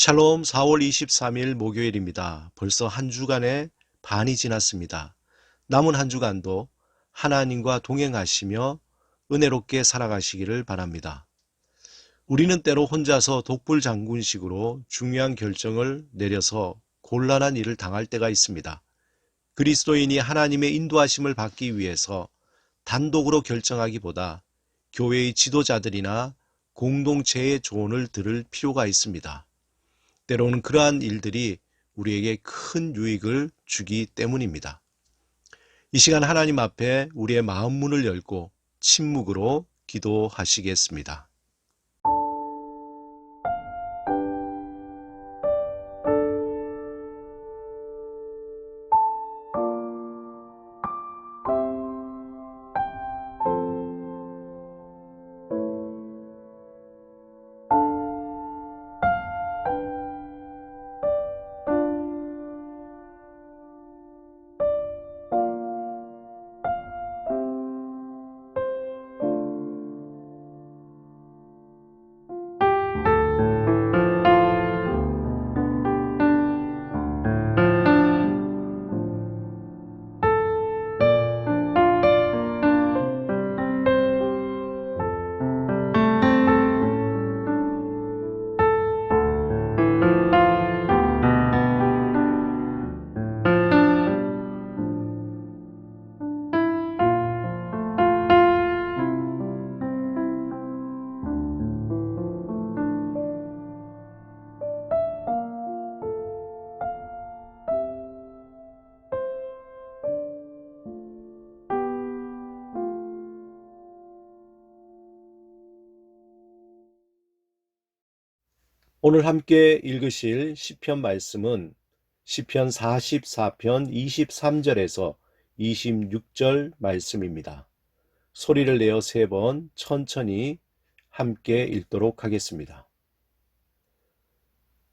샬롬 4월 23일 목요일입니다. 벌써 한 주간의 반이 지났습니다. 남은 한 주간도 하나님과 동행하시며 은혜롭게 살아가시기를 바랍니다. 우리는 때로 혼자서 독불장군식으로 중요한 결정을 내려서 곤란한 일을 당할 때가 있습니다. 그리스도인이 하나님의 인도하심을 받기 위해서 단독으로 결정하기보다 교회의 지도자들이나 공동체의 조언을 들을 필요가 있습니다. 때로는 그러한 일들이 우리에게 큰 유익을 주기 때문입니다. 이 시간 하나님 앞에 우리의 마음 문을 열고 침묵으로 기도하시겠습니다. 오늘 함께 읽으실 시편 말씀은 시편 44편 23절에서 26절 말씀입니다. 소리를 내어 3번 천천히 함께 읽도록 하겠습니다.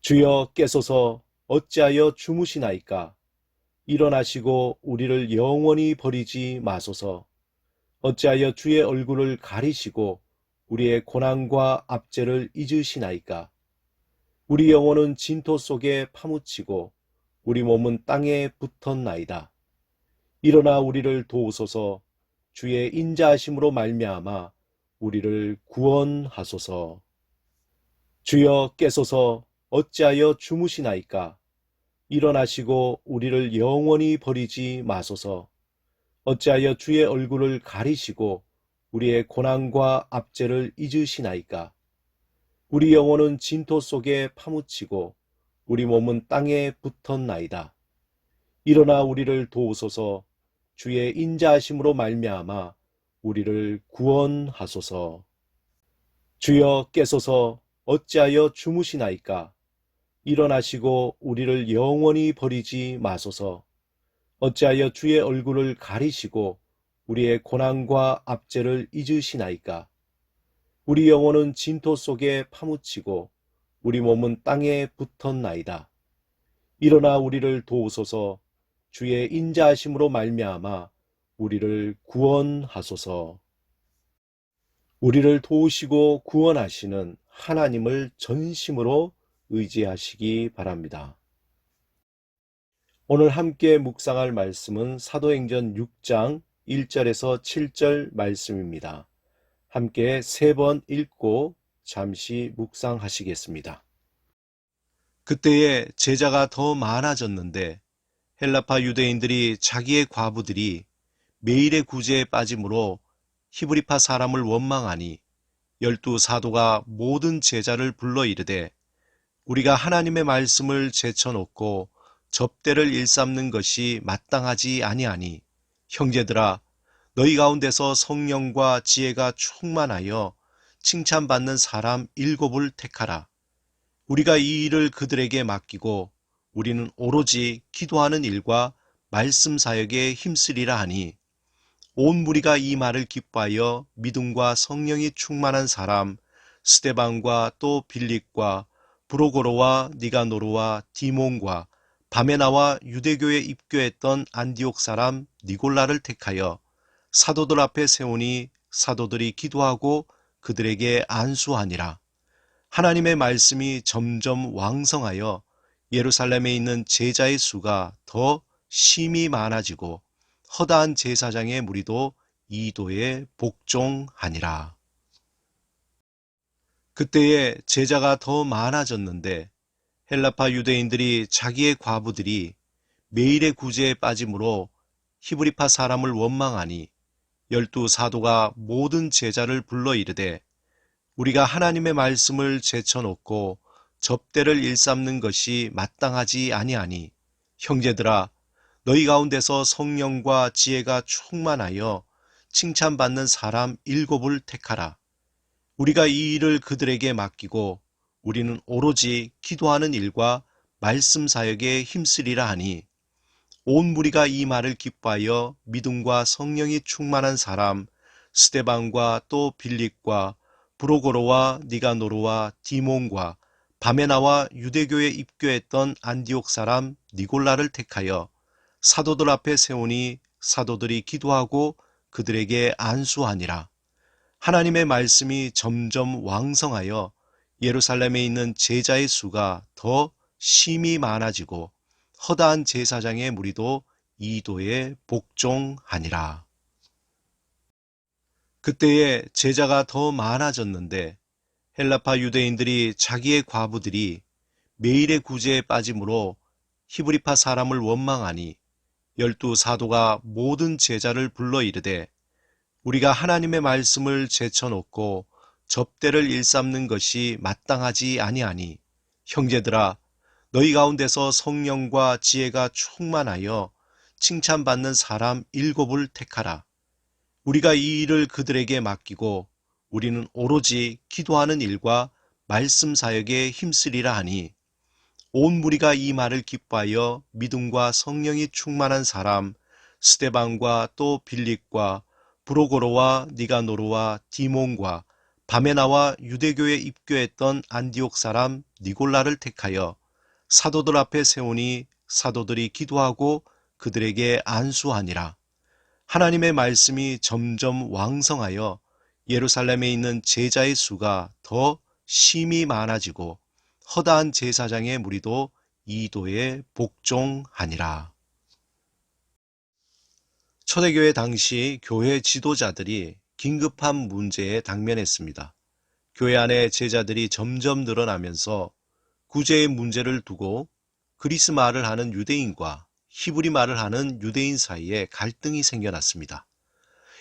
주여 깨소서 어찌하여 주무시나이까? 일어나시고 우리를 영원히 버리지 마소서. 어찌하여 주의 얼굴을 가리시고 우리의 고난과 압제를 잊으시나이까? 우리 영혼은 진토 속에 파묻히고 우리 몸은 땅에 붙었나이다. 일어나 우리를 도우소서. 주의 인자하심으로 말미암아 우리를 구원하소서. 주여 깨소서 어찌하여 주무시나이까? 일어나시고 우리를 영원히 버리지 마소서. 어찌하여 주의 얼굴을 가리시고 우리의 고난과 압제를 잊으시나이까? 우리 영혼은 진토 속에 파묻히고 우리 몸은 땅에 붙었나이다. 일어나 우리를 도우소서. 주의 인자하심으로 말미암아 우리를 구원하소서. 주여 깨소서 어찌하여 주무시나이까? 일어나시고 우리를 영원히 버리지 마소서. 어찌하여 주의 얼굴을 가리시고 우리의 고난과 압제를 잊으시나이까? 우리 영혼은 진토 속에 파묻히고 우리 몸은 땅에 붙었나이다. 일어나 우리를 도우소서. 주의 인자하심으로 말미암아 우리를 구원하소서. 우리를 도우시고 구원하시는 하나님을 전심으로 의지하시기 바랍니다. 오늘 함께 묵상할 말씀은 사도행전 6장 1절에서 7절 말씀입니다. 함께 3번 읽고 잠시 묵상하시겠습니다. 그때에 제자가 더 많아졌는데 헬라파 유대인들이 자기의 과부들이 매일의 구제에 빠짐으로 히브리파 사람을 원망하니 12 사도가 모든 제자를 불러 이르되 우리가 하나님의 말씀을 제쳐놓고 접대를 일삼는 것이 마땅하지 아니하니 형제들아 너희 가운데서 성령과 지혜가 충만하여 칭찬받는 사람 7을 택하라. 우리가 이 일을 그들에게 맡기고 우리는 오로지 기도하는 일과 말씀 사역에 힘쓰리라 하니 온 무리가 이 말을 기뻐하여 믿음과 성령이 충만한 사람 스데반과 또 빌립과 브로고로와 니가노르와 디몬과 밤에 나와 유대교에 입교했던 안디옥 사람 니골라를 택하여 사도들 앞에 세우니 사도들이 기도하고 그들에게 안수하니라. 하나님의 말씀이 점점 왕성하여 예루살렘에 있는 제자의 수가 더 심히 많아지고 허다한 제사장의 무리도 이도에 복종하니라. 그때에 제자가 더 많아졌는데 헬라파 유대인들이 자기의 과부들이 매일의 구제에 빠짐으로 히브리파 사람을 원망하니 12사도가 모든 제자를 불러 이르되 우리가 하나님의 말씀을 제쳐놓고 접대를 일삼는 것이 마땅하지 아니하니 형제들아 너희 가운데서 성령과 지혜가 충만하여 칭찬받는 사람 7을 택하라. 우리가 이 일을 그들에게 맡기고 우리는 오로지 기도하는 일과 말씀 사역에 힘쓰리라 하니 온 무리가 이 말을 기뻐하여 믿음과 성령이 충만한 사람 스데반과 또 빌립과 브로고로와 니가노르와 디몬과 바메나와 유대교에 입교했던 안디옥 사람 니골라를 택하여 사도들 앞에 세우니 사도들이 기도하고 그들에게 안수하니라. 하나님의 말씀이 점점 왕성하여 예루살렘에 있는 제자의 수가 더 심히 많아지고 허다한 제사장의 무리도 이도에 복종하니라. 그때에 제자가 더 많아졌는데 헬라파 유대인들이 자기의 과부들이 매일의 구제에 빠짐으로 히브리파 사람을 원망하니 12사도가 모든 제자를 불러 이르되 우리가 하나님의 말씀을 제쳐놓고 접대를 일삼는 것이 마땅하지 아니하니 형제들아 너희 가운데서 성령과 지혜가 충만하여 칭찬받는 사람 7을 택하라. 우리가 이 일을 그들에게 맡기고 우리는 오로지 기도하는 일과 말씀 사역에 힘쓰리라 하니 온 무리가 이 말을 기뻐하여 믿음과 성령이 충만한 사람 스데반과 또 빌립과 브로고로와 니가노르와 디몬과 바메나와 유대교에 입교했던 안디옥 사람 니골라를 택하여 사도들 앞에 세우니 사도들이 기도하고 그들에게 안수하니라. 하나님의 말씀이 점점 왕성하여 예루살렘에 있는 제자의 수가 더 심히 많아지고 허다한 제사장의 무리도 이도에 복종하니라. 초대교회 당시 교회 지도자들이 긴급한 문제에 당면했습니다. 교회 안에 제자들이 점점 늘어나면서 구제의 문제를 두고 그리스 말을 하는 유대인과 히브리 말을 하는 유대인 사이에 갈등이 생겨났습니다.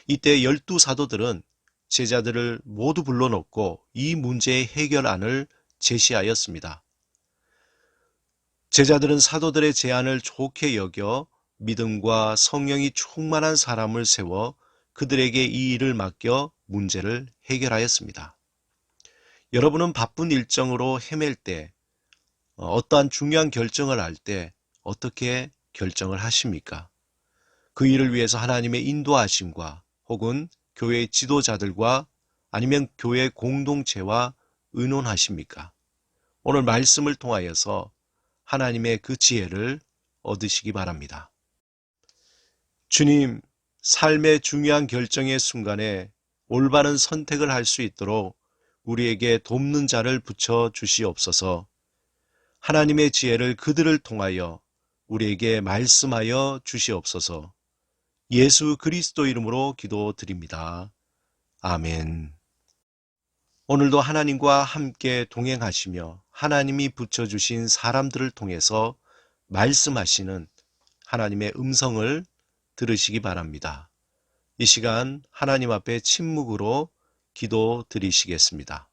이때 12사도들은 제자들을 모두 불러놓고 이 문제의 해결안을 제시하였습니다. 제자들은 사도들의 제안을 좋게 여겨 믿음과 성령이 충만한 사람을 세워 그들에게 이 일을 맡겨 문제를 해결하였습니다. 여러분은 바쁜 일정으로 헤맬 때 어떠한 중요한 결정을 할 때 어떻게 결정을 하십니까? 그 일을 위해서 하나님의 인도하심과 혹은 교회의 지도자들과 아니면 교회 공동체와 의논하십니까? 오늘 말씀을 통하여서 하나님의 그 지혜를 얻으시기 바랍니다. 주님, 삶의 중요한 결정의 순간에 올바른 선택을 할 수 있도록 우리에게 돕는 자를 붙여 주시옵소서. 하나님의 지혜를 그들을 통하여 우리에게 말씀하여 주시옵소서. 예수 그리스도 이름으로 기도드립니다. 아멘. 오늘도 하나님과 함께 동행하시며 하나님이 붙여주신 사람들을 통해서 말씀하시는 하나님의 음성을 들으시기 바랍니다. 이 시간 하나님 앞에 침묵으로 기도 드리시겠습니다.